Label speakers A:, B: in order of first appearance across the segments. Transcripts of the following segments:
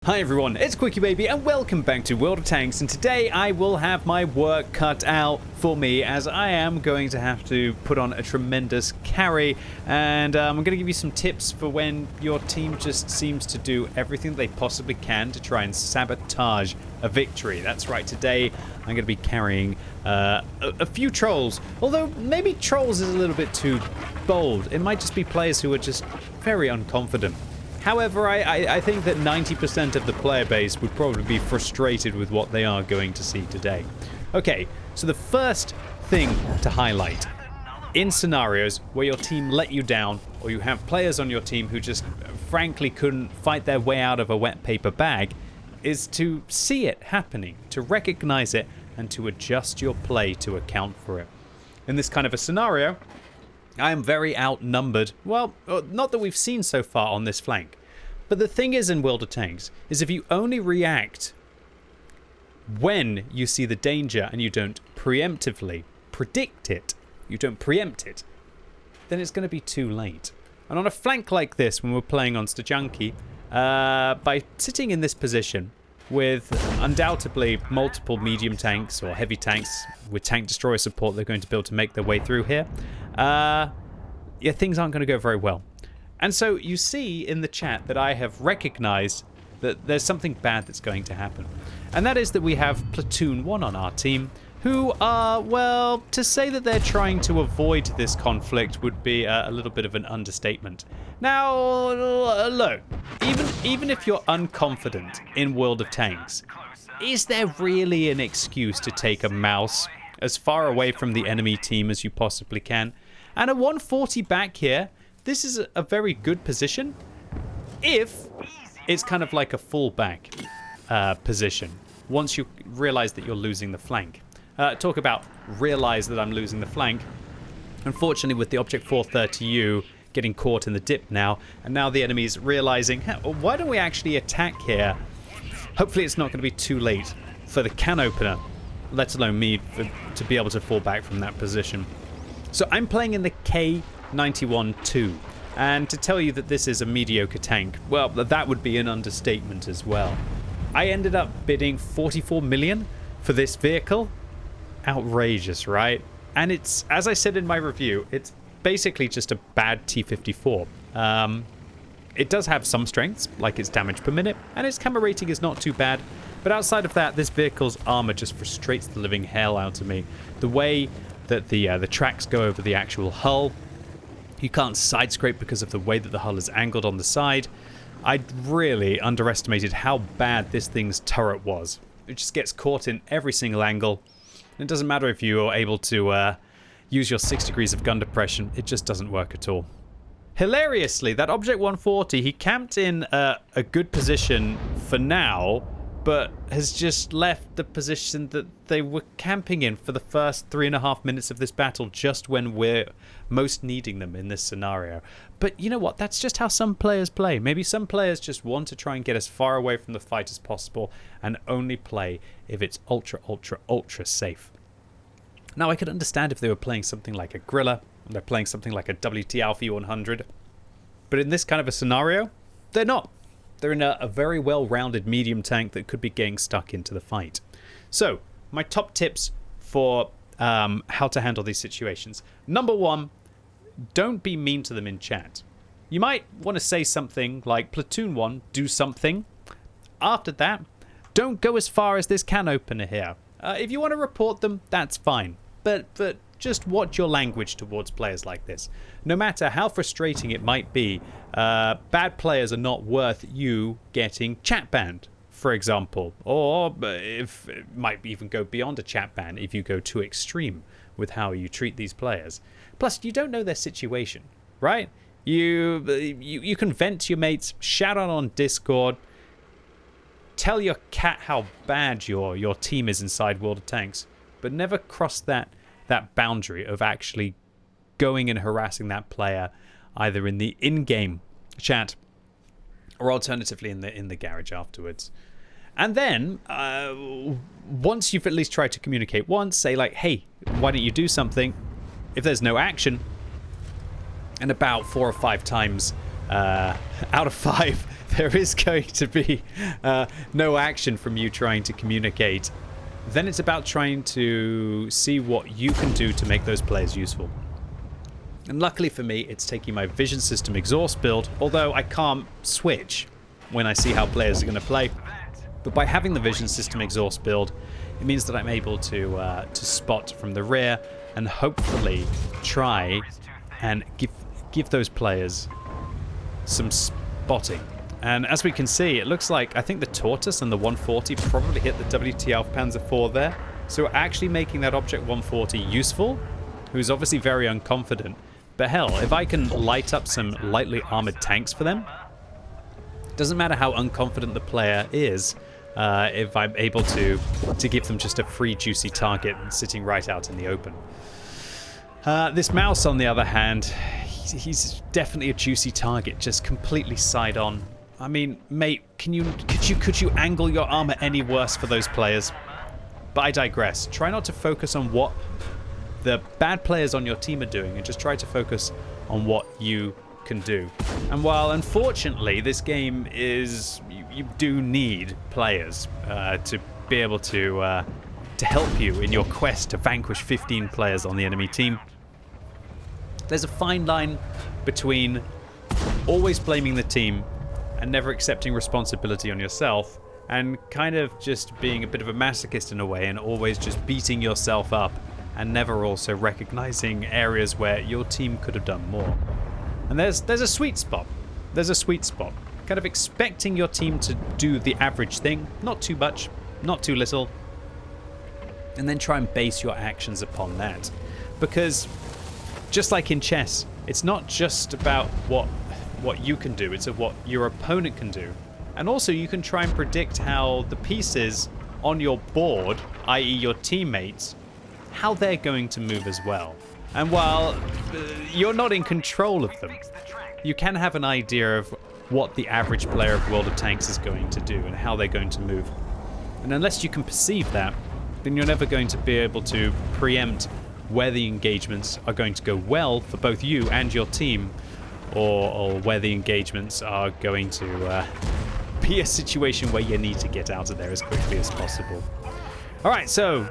A: Hi everyone, it's QuickyBaby and welcome back to World of Tanks, and today I will have my work cut out for me as I am going to have to put on a tremendous carry, and I'm going to give you some tips for when your team just seems to do everything they possibly can to try and sabotage a victory. That's right, today I'm going to be carrying a few trolls, although maybe trolls is a little bit too bold. It might just be players who are just very unconfident. However, I think that 90% of the player base would probably be frustrated with what they are going to see today. Okay, so the first thing to highlight in scenarios where your team let you down, or you have players on your team who just frankly couldn't fight their way out of a wet paper bag, is to see it happening, to recognize it, and to adjust your play to account for it. In this kind of a scenario, I am very outnumbered. Well, not that we've seen so far on this flank. But the thing is in World of Tanks is if you only react when you see the danger and you don't preemptively predict it, you don't preempt it, then it's going to be too late. And on a flank like this, when we're playing on Stajanki, by sitting in this position with undoubtedly multiple medium tanks or heavy tanks with tank destroyer support they're going to be able to make their way through here, yeah, things aren't going to go very well. And so you see in the chat that I have recognized that there's something bad that's going to happen. And that is that we have Platoon 1 on our team who are, well, to say that they're trying to avoid this conflict would be a little bit of an understatement. Now, look, even if you're unconfident in World of Tanks, is there really an excuse to take a mouse as far away from the enemy team as you possibly can? And a 140 back here, this is a very good position if it's kind of like a fullback position once you realize that you're losing the flank. Talk about realize that I'm losing the flank. Unfortunately, with the Object 430U getting caught in the dip now, and now the enemy's realizing, why don't we actually attack here? Hopefully it's not going to be too late for the can opener, let alone me, to be able to fall back from that position. So I'm playing in the K91-2, and to tell you that this is a mediocre tank, well, that would be an understatement as well. I ended up bidding 44 million for this vehicle. Outrageous, right? And it's, as I said in my review, it's basically just a bad T-54. It does have some strengths, like its damage per minute, and its camera rating is not too bad. But outside of that, this vehicle's armor just frustrates the living hell out of me. The way that the tracks go over the actual hull, you can't side scrape because of the way that the hull is angled on the side. I really underestimated how bad this thing's turret was. It just gets caught in every single angle. It doesn't matter if you are able to use your 6 degrees of gun depression, it just doesn't work at all. Hilariously, that Object 140, he camped in a good position for now, but has just left the position that they were camping in for the first 3.5 minutes of this battle, just when we're most needing them in this scenario. But you know what? That's just how some players play. Maybe some players just want to try and get as far away from the fight as possible and only play if it's ultra, ultra, ultra safe. Now, I could understand if they were playing something like a Grilla, or they're playing something like a WT Alpha 100, but in this kind of a scenario, they're not. They're in a very well-rounded medium tank that could be getting stuck into the fight. So, my top tips for how to handle these situations. Number 1, don't be mean to them in chat. You might want to say something like, Platoon 1, do something. After that, don't go as far as this can opener here. If you want to report them, that's fine. But just watch your language towards players like this. No matter how frustrating it might be, bad players are not worth you getting chat banned, for example. Or if it might even go beyond a chat ban if you go too extreme with how you treat these players. Plus, you don't know their situation, right? You can vent to your mates, shout out on Discord, tell your cat how bad your team is inside World of Tanks, but never cross that boundary of actually going and harassing that player either in the in-game chat or alternatively in the garage afterwards. And then once you've at least tried to communicate once, say like, hey, why don't you do something? If there's no action, and about 4 or 5 times out of 5 there is going to be no action from you trying to communicate, then it's about trying to see what you can do to make those players useful. And luckily for me, it's taking my vision system exhaust build, although I can't switch when I see how players are going to play. But by having the vision system exhaust build, it means that I'm able to spot from the rear and hopefully try and give those players some spotting. And as we can see, it looks like I think the Tortoise and the 140 probably hit the WTF Panzer IV there. So we're actually making that Object 140 useful, who's obviously very unconfident. But hell, if I can light up some lightly armored tanks for them, it doesn't matter how unconfident the player is, if I'm able to give them just a free juicy target sitting right out in the open. This mouse, on the other hand, he's definitely a juicy target, just completely side on. I mean, mate, could you angle your armor any worse for those players? But I digress. Try not to focus on what the bad players on your team are doing, and just try to focus on what you can do. And while unfortunately this game is, you do need players to be able to help you in your quest to vanquish 15 players on the enemy team, there's a fine line between always blaming the team and never accepting responsibility on yourself, and kind of just being a bit of a masochist in a way and always just beating yourself up and never also recognizing areas where your team could have done more. And there's a sweet spot. There's a sweet spot. Kind of expecting your team to do the average thing, not too much, not too little, and then try and base your actions upon that. Because just like in chess, it's not just about what you can do, it's of what your opponent can do. And also you can try and predict how the pieces on your board, i.e. your teammates, how they're going to move as well. And while you're not in control of them, you can have an idea of what the average player of World of Tanks is going to do and how they're going to move. And unless you can perceive that, then you're never going to be able to preempt where the engagements are going to go well for both you and your team, or where the engagements are going to be a situation where you need to get out of there as quickly as possible. Alright, so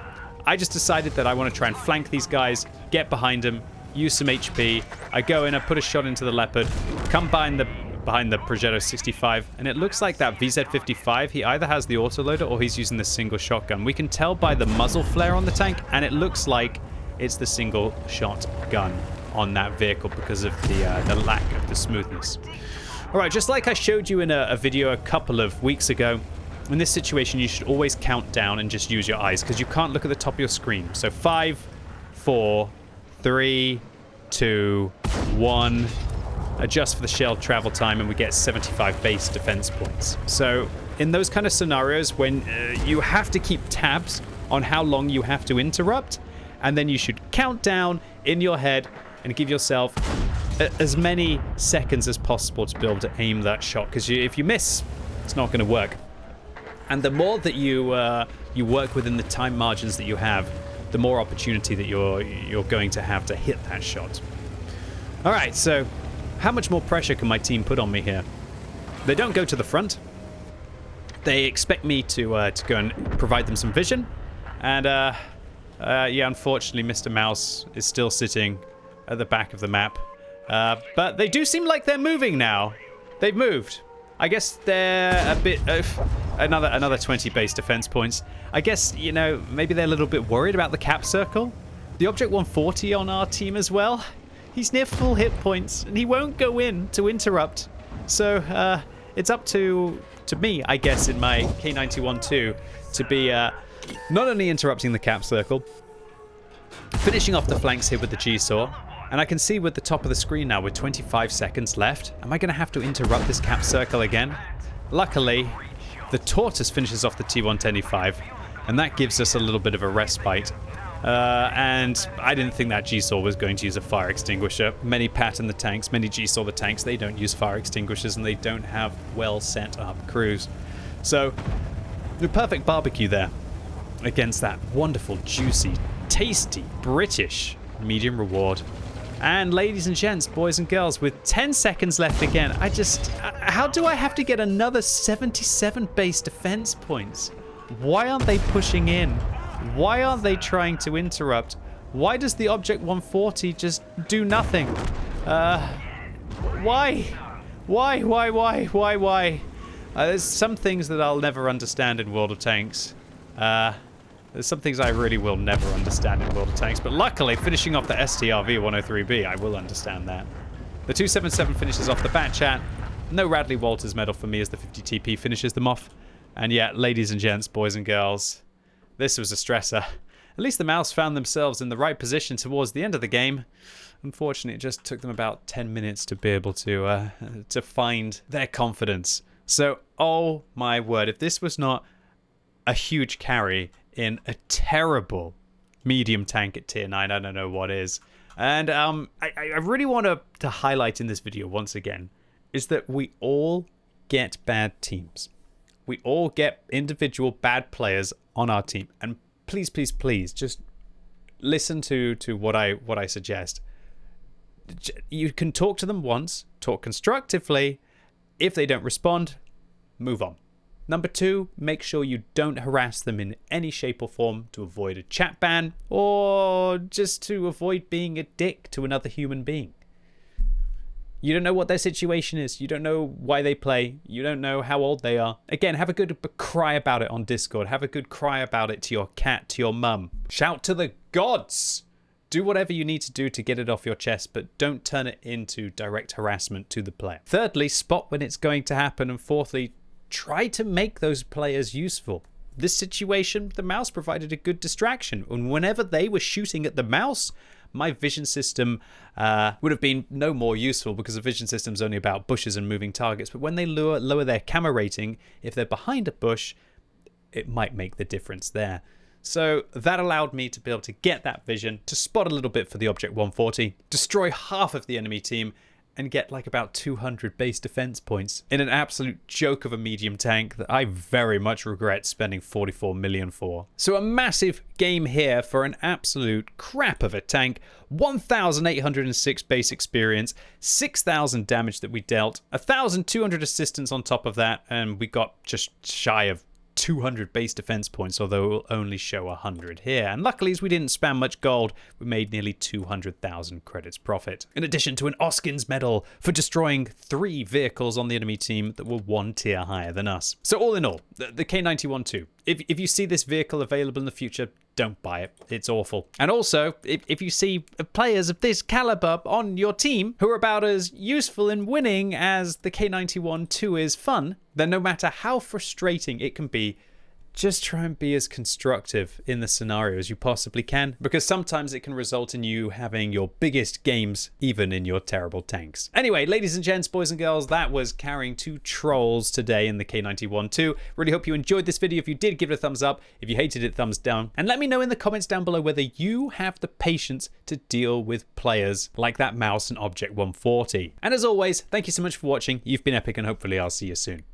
A: I just decided that I want to try and flank these guys, get behind them, use some HP. I go in, I put a shot into the Leopard, come behind the Progetto 65, and it looks like that VZ55, he either has the autoloader or he's using the single shotgun. We can tell by the muzzle flare on the tank, and it looks like it's the single shot gun on that vehicle because of the lack of the smoothness. Alright, just like I showed you in a video a couple of weeks ago, in this situation you should always count down and just use your eyes, because you can't look at the top of your screen. So 5, 4, 3, 2, 1. Adjust for the shell travel time and we get 75 base defense points. So in those kind of scenarios when you have to keep tabs on how long you have to interrupt, and then you should count down in your head and give yourself as many seconds as possible to be able to aim that shot, because if you miss, it's not going to work. And the more that you work within the time margins that you have, the more opportunity that you're going to have to hit that shot. All right, so how much more pressure can my team put on me here? They don't go to the front. They expect me to go and provide them some vision, and yeah, unfortunately, Mr. Mouse is still sitting at the back of the map. But they do seem like they're moving now. They've moved. I guess they're a bit... another 20 base defense points. I guess, you know, maybe they're a little bit worried about the cap circle. The Object 140 on our team as well. He's near full hit points, and he won't go in to interrupt. So, it's up to me, I guess, in my K91-2 to be not only interrupting the cap circle, finishing off the flanks here with the G-Saw. And I can see with the top of the screen now with 25 seconds left, am I going to have to interrupt this cap circle again? Luckily, the Tortoise finishes off the T110E5, and that gives us a little bit of a respite. And I didn't think that G-Saw was going to use a fire extinguisher. Many Pat and the tanks, many G-Saw the tanks, they don't use fire extinguishers and they don't have well set up crews. So, the perfect barbecue there against that wonderful, juicy, tasty, British medium reward. And ladies and gents, boys and girls, with 10 seconds left again, How do I have to get another 77 base defense points? Why aren't they pushing in? Why aren't they trying to interrupt? Why does the Object 140 just do nothing? Why? Why? There's some things that I'll never understand in World of Tanks. There's some things I really will never understand in World of Tanks, but luckily, finishing off the STRV-103B, I will understand that. The 277 finishes off the bat chat. No Radley Walters medal for me as the 50 TP finishes them off. And yeah, ladies and gents, boys and girls, this was a stressor. At least the mouse found themselves in the right position towards the end of the game. Unfortunately, it just took them about 10 minutes to be able to find their confidence. So, oh my word, if this was not a huge carry in a terrible medium tank at tier 9, I don't know what is. And I really want to highlight in this video once again is that we all get bad teams. We all get individual bad players on our team. And please, please, please, just listen to what I suggest. You can talk to them once, talk constructively. If they don't respond, move on. Number 2, make sure you don't harass them in any shape or form to avoid a chat ban or just to avoid being a dick to another human being. You don't know what their situation is. You don't know why they play. You don't know how old they are. Again, have a good cry about it on Discord. Have a good cry about it to your cat, to your mum. Shout to the gods. Do whatever you need to do to get it off your chest, but don't turn it into direct harassment to the player. Thirdly, spot when it's going to happen. And fourthly, try to make those players useful. This situation, the mouse provided a good distraction. And whenever they were shooting at the mouse, my vision system would have been no more useful because the vision system is only about bushes and moving targets. But when they lower their camera rating, if they're behind a bush, it might make the difference there. So that allowed me to be able to get that vision, to spot a little bit for the Object 140, destroy half of the enemy team, and get like about 200 base defense points in an absolute joke of a medium tank that I very much regret spending 44 million for. So a massive game here for an absolute crap of a tank. 1,806 base experience, 6,000 damage that we dealt, 1,200 assistance on top of that, and we got just shy of 200 base defense points, although it will only show 100 here. And luckily, as we didn't spam much gold, we made nearly 200,000 credits profit. In addition to an Oskins medal for destroying 3 vehicles on the enemy team that were 1 tier higher than us. So all in all, the K91-2. If you see this vehicle available in the future, don't buy it. It's awful. And also, if you see players of this caliber on your team who are about as useful in winning as the K91-2 is fun, then no matter how frustrating it can be, just try and be as constructive in the scenario as you possibly can, because sometimes it can result in you having your biggest games even in your terrible tanks. Anyway, ladies and gents, boys and girls, that was carrying 2 trolls today in the K91-2. Really hope you enjoyed this video. If you did, give it a thumbs up. If you hated it, thumbs down. And let me know in the comments down below whether you have the patience to deal with players like that mouse and Object 140. And as always, thank you so much for watching. You've been epic, and hopefully I'll see you soon.